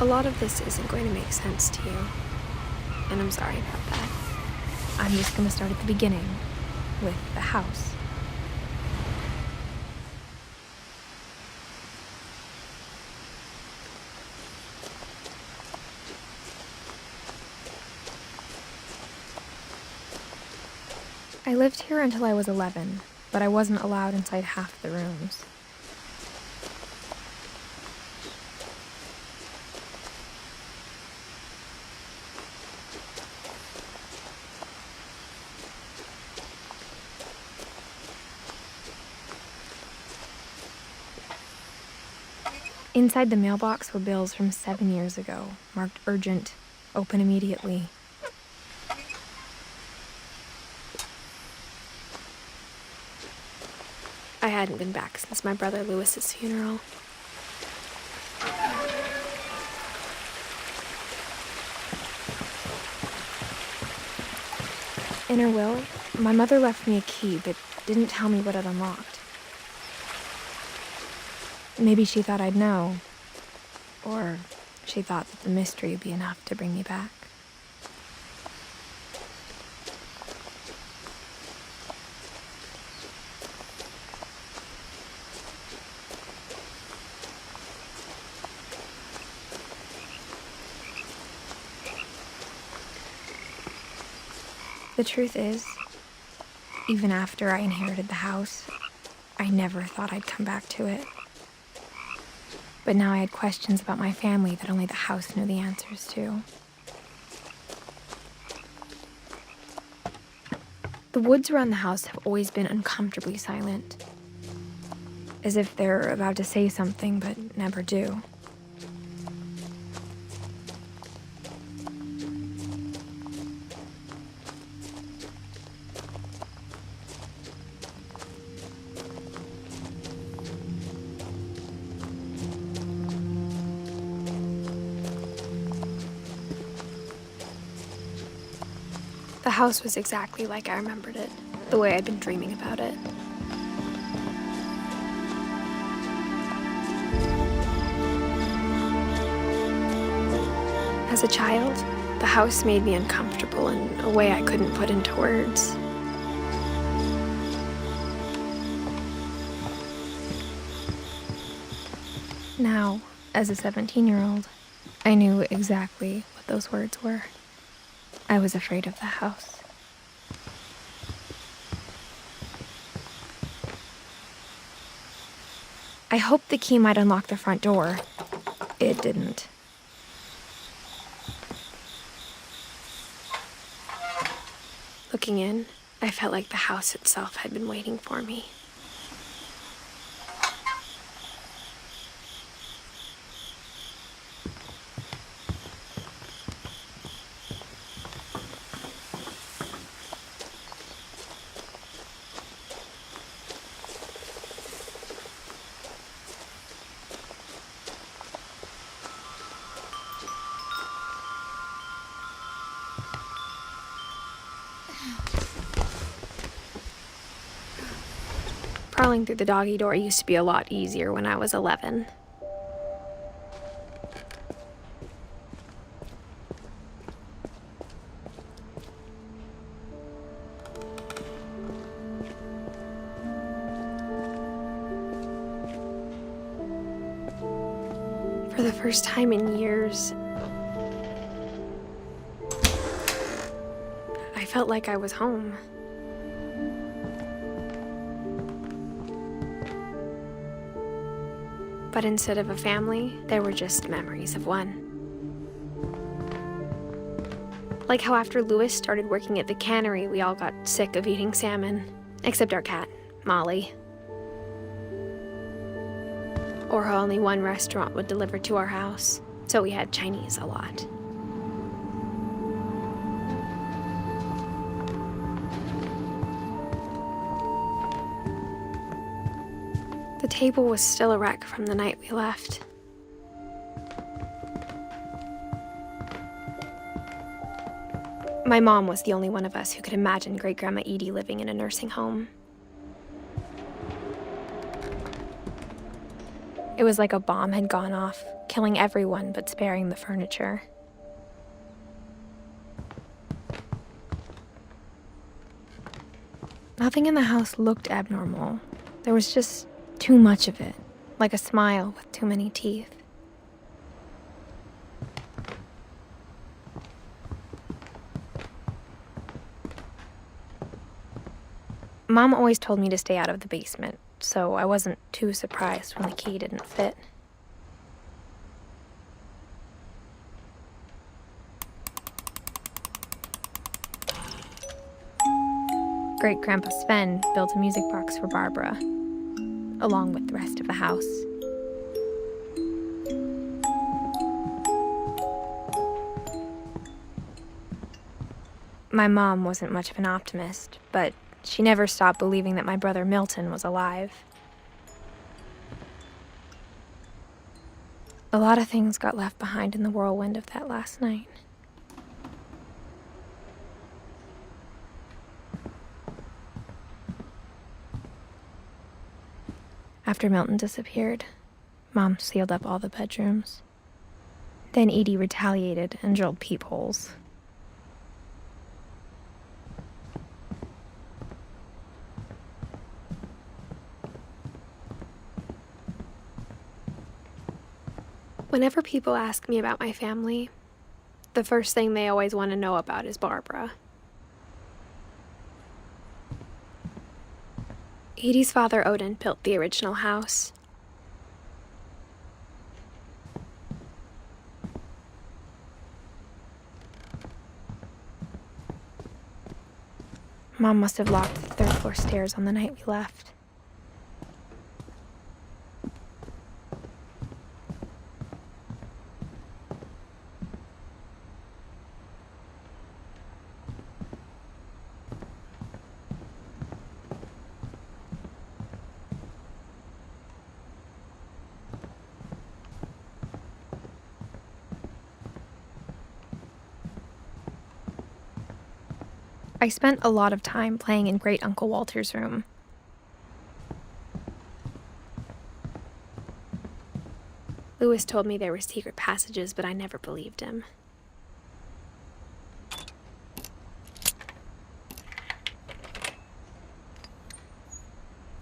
A lot of this isn't going to make sense to you, and I'm sorry about that. I'm just going to start at the beginning, with the house. I lived here until I was 11, but I wasn't allowed inside half the rooms. Inside the mailbox were bills from 7 years ago, marked urgent, open immediately. I hadn't been back since my brother Lewis's funeral. In her will, my mother left me a key, but didn't tell me what it unlocked. Maybe she thought I'd know, or she thought that the mystery would be enough to bring me back. The truth is, even after I inherited the house, I never thought I'd come back to it. But now I had questions about my family that only the house knew the answers to. The woods around the house have always been uncomfortably silent, as if they're about to say something but never do. The house was exactly like I remembered it, the way I'd been dreaming about it. As a child, the house made me uncomfortable in a way I couldn't put into words. Now, as a 17-year-old, I knew exactly what those words were. I was afraid of the house. I hoped the key might unlock the front door. It didn't. Looking in, I felt like the house itself had been waiting for me. Crawling through the doggy door used to be a lot easier when I was 11. For the first time in years, I felt like I was home. But instead of a family, there were just memories of one. Like how after Lewis started working at the cannery, we all got sick of eating salmon, except our cat, Molly. Or how only one restaurant would deliver to our house, so we had Chinese a lot. The table was still a wreck from the night we left. My mom was the only one of us who could imagine Great-Grandma Edie living in a nursing home. It was like a bomb had gone off, killing everyone but sparing the furniture. Nothing in the house looked abnormal. There was just too much of it, like a smile with too many teeth. Mom always told me to stay out of the basement, so I wasn't too surprised when the key didn't fit. Great-Grandpa Sven built a music box for Barbara, along with the rest of the house. My mom wasn't much of an optimist, but she never stopped believing that my brother Milton was alive. A lot of things got left behind in the whirlwind of that last night. After Milton disappeared, Mom sealed up all the bedrooms. Then Edie retaliated and drilled peepholes. Whenever people ask me about my family, the first thing they always want to know about is Barbara. Edie's father, Odin, built the original house. Mom must have locked the third-floor stairs on the night we left. I spent a lot of time playing in Great Uncle Walter's room. Lewis told me there were secret passages, but I never believed him.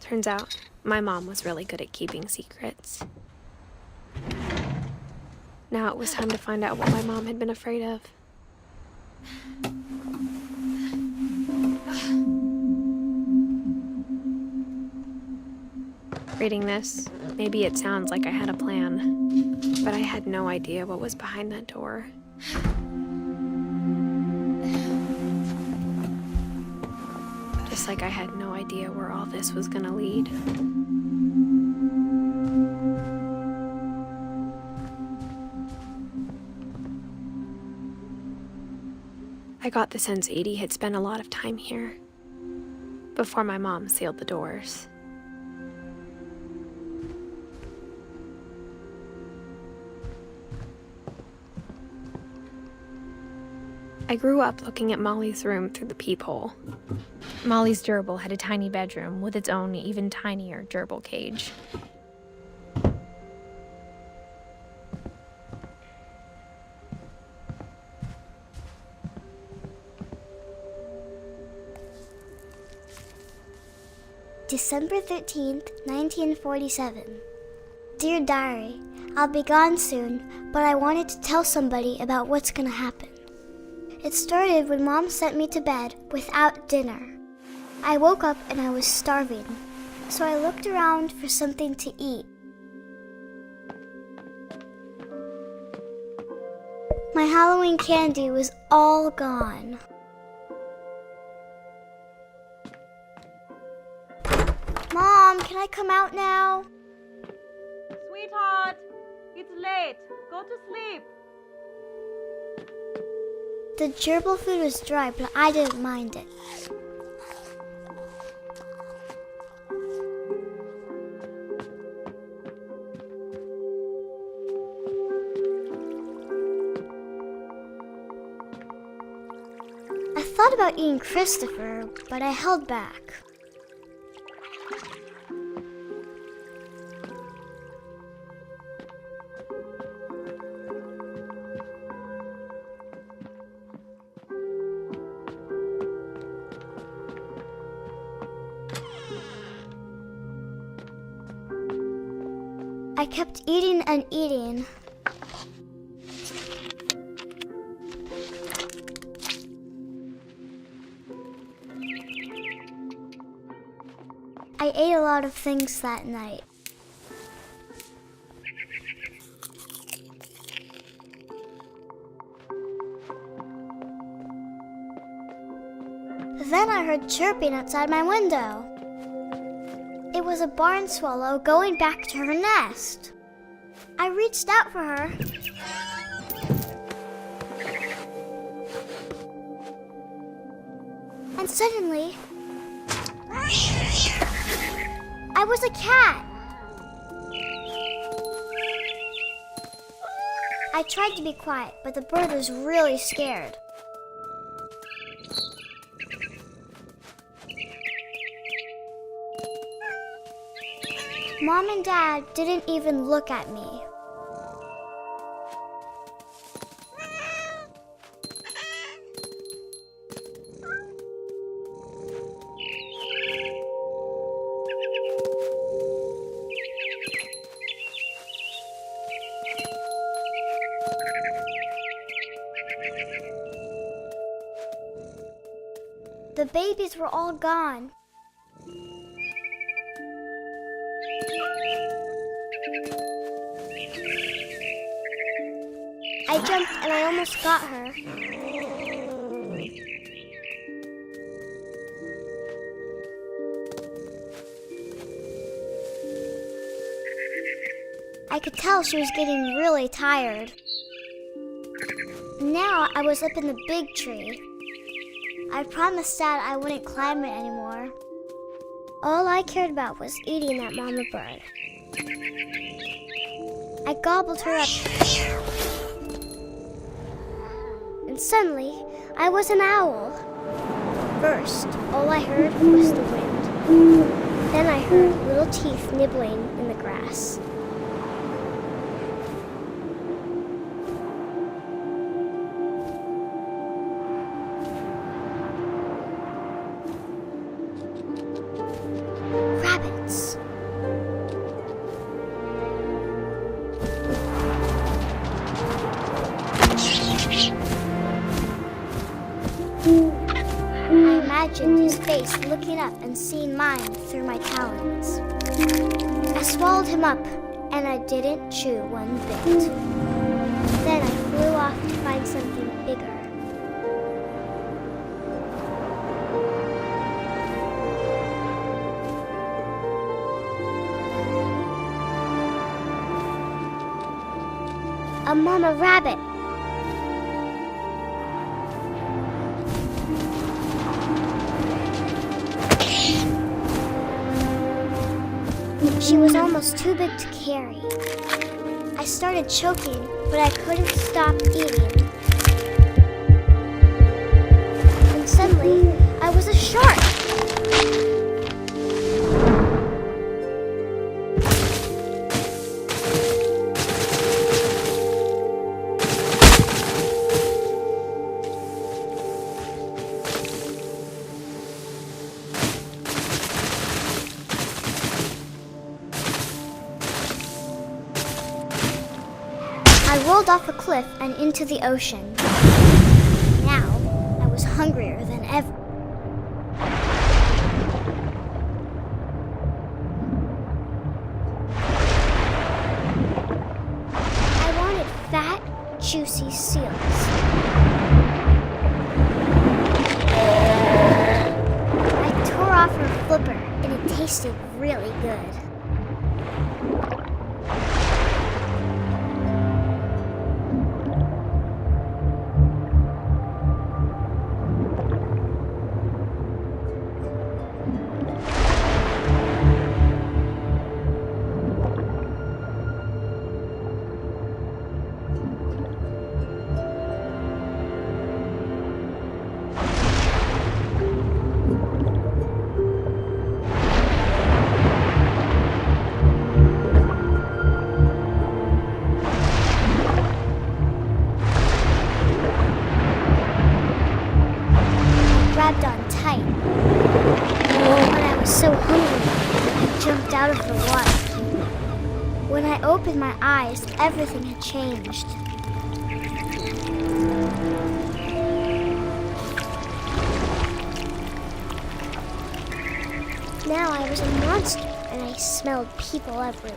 Turns out, my mom was really good at keeping secrets. Now it was time to find out what my mom had been afraid of. Reading this, maybe it sounds like I had a plan, but I had no idea what was behind that door. Just like I had no idea where all this was gonna lead. I got the sense Edie had spent a lot of time here, before my mom sealed the doors. I grew up looking at Molly's room through the peephole. Molly's gerbil had a tiny bedroom with its own even tinier gerbil cage. December 13th, 1947. Dear Diary, I'll be gone soon, but I wanted to tell somebody about what's gonna happen. It started when Mom sent me to bed without dinner. I woke up and I was starving, so I looked around for something to eat. My Halloween candy was all gone. Mom, can I come out now? Sweetheart, it's late. Go to sleep. The gerbil food was dry, but I didn't mind it. I thought about eating Christopher, but I held back. I kept eating and eating. I ate a lot of things that night. Then I heard chirping outside my window. It was a barn swallow going back to her nest. I reached out for her. And suddenly, I was a cat. I tried to be quiet, but the bird was really scared. Mom and Dad didn't even look at me. The babies were all gone. I jumped and I almost got her. I could tell she was getting really tired. Now I was up in the big tree. I promised Dad I wouldn't climb it anymore. All I cared about was eating that mama bird. I gobbled her up. And suddenly, I was an owl. First, all I heard was the wind. Then I heard little teeth nibbling in the grass. Rabbits. I imagined his face looking up and seeing mine through my talons. I swallowed him up, and I didn't chew one bit. Then I flew off to find something bigger. A mama rabbit. She was almost too big to carry. I started choking, but I couldn't stop eating. And suddenly, I was a shark. I rolled off a cliff and into the ocean. Now, I was hungrier than ever. I wanted fat, juicy seals. I tore off her flipper, and it tasted really good. opened my eyes, everything had changed. Now I was a monster, and I smelled people everywhere.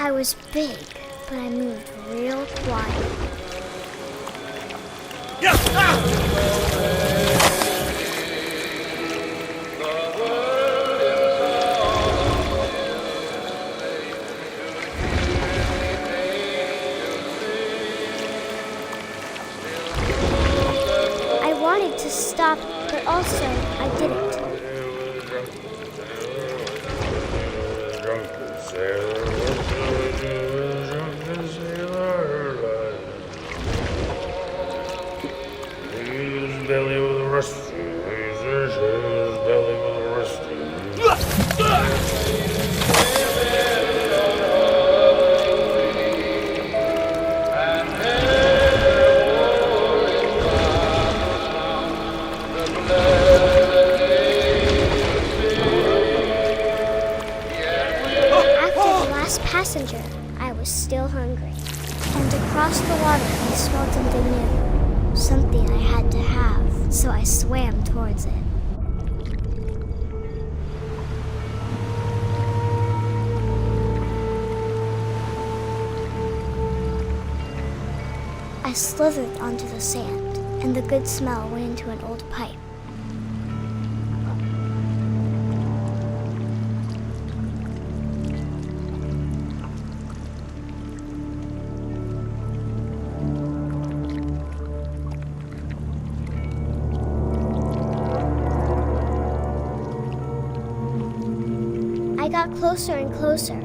I was big, but I moved real quiet. I wanted to stop, but also I didn't. Belly with a rusty, his belly with a rusty. After the last passenger, I was still hungry. And across the water, I smelled something new. Something I had to have, so I swam towards it. I slithered onto the sand, and the good smell went into an old pipe. I got closer and closer.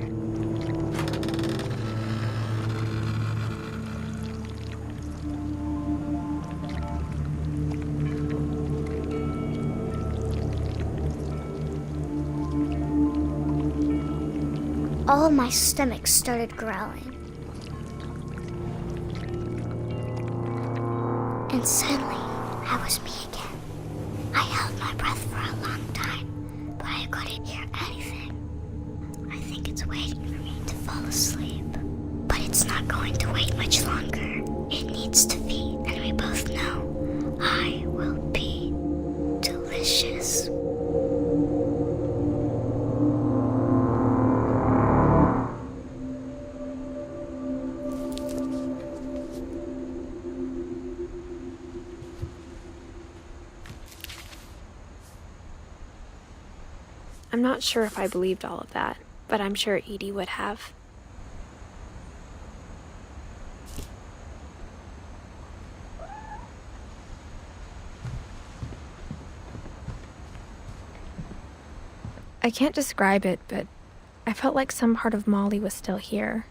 All my stomach started growling. And suddenly, I was me again. I held my breath for a long time, but I couldn't hear anything. I think it's waiting for me to fall asleep. But it's not going to wait much longer. It needs to feed, and we both know I will be delicious. I'm not sure if I believed all of that, but I'm sure Edie would have. I can't describe it, but I felt like some part of Molly was still here.